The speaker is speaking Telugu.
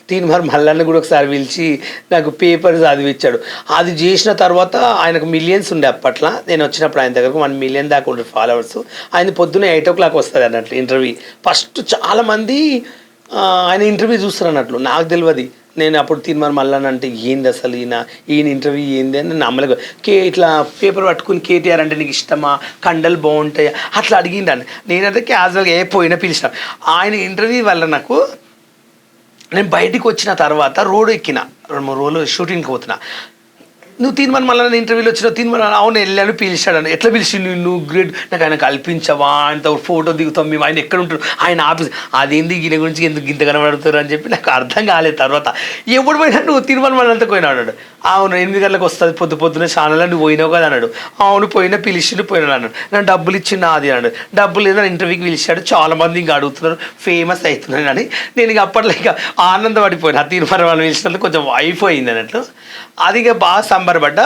తీన్మార్ మల్లన్న కూడా ఒకసారి పిలిచి నాకు పేపర్ చదివిచ్చాడు. అది చేసిన తర్వాత ఆయనకు మిలియన్స్ ఉండే అప్పట్లో, నేను వచ్చినప్పుడు ఆయన దగ్గరకు 1 మిలియన్ దాకా ఉండే ఫాలోవర్స్. ఆయన పొద్దున్న 8 o'clock వస్తుంది అన్నట్లు ఇంటర్వ్యూ. ఫస్ట్ చాలామంది ఆయన ఇంటర్వ్యూ చూస్తారు అన్నట్లు, నాకు తెలియదు. నేను అప్పుడు తీన్మార్ మల్లన్న అంటే ఏంది అసలు, ఈయన ఇంటర్వ్యూ ఏంది అని నమ్మలేదు. ఇట్లా పేపర్ పట్టుకుని కేటీఆర్ అంటే నీకు ఇష్టమా, కండలు బాగుంటాయా అట్లా అడిగిండాను. నేనంటే క్యాజువల్గా పోయినా పిలిచిన. ఆయన ఇంటర్వ్యూ వల్ల నాకు, నేను బయటికి వచ్చిన తర్వాత రోడ్ ఎక్కిన, 2-3 రోజులు షూటింగ్కి పోతున్నా. నువ్వు తీన్మార్ మల్లన్న ఇంటర్వ్యూలో వచ్చినావు, తీన్మార్ అవును వెళ్ళాను పిలిచాడు. ఎట్లా పిలిచి నువ్వు గ్రేట్, నాకు ఆయన కల్పించవా, ఆయనతో ఫోటో దిగుతాం మేము, ఆయన ఎక్కడ ఉంటారు, ఆయన ఆఫీస్, అదేంది ఈయన గురించి ఎందుకు ఇంత కనబడుతారు అని చెప్పి నాకు అర్థం కాలేదు. తర్వాత ఎప్పుడు పోయినా నువ్వు తీన్మార్ మల్లన్నతో పోయినా అన్నాడు. అవును 8 గంటలకు వస్తుంది పొద్దున్నే ఛానల్లో, నువ్వు పోయినావు కదా అన్నాడు. అవును పోయినా పిలిచిండు పోయినాడు అన్నాడు. నేను డబ్బులు ఇచ్చిన అది అన్నాడు. డబ్బులు ఏదైనా ఇంటర్వ్యూకి పిలిచాడు, చాలామంది ఇంకా అడుగుతున్నారు, ఫేమస్ అవుతున్నాను అని. నేను ఇక అప్పట్లో ఇక ఆనందపడిపోయినా, తీన్మార్ వాళ్ళు పిలిచినందుకు కొంచెం అయిపోయింది అన్నట్లు. అది ఇక బాగా సంబరపడ్డా.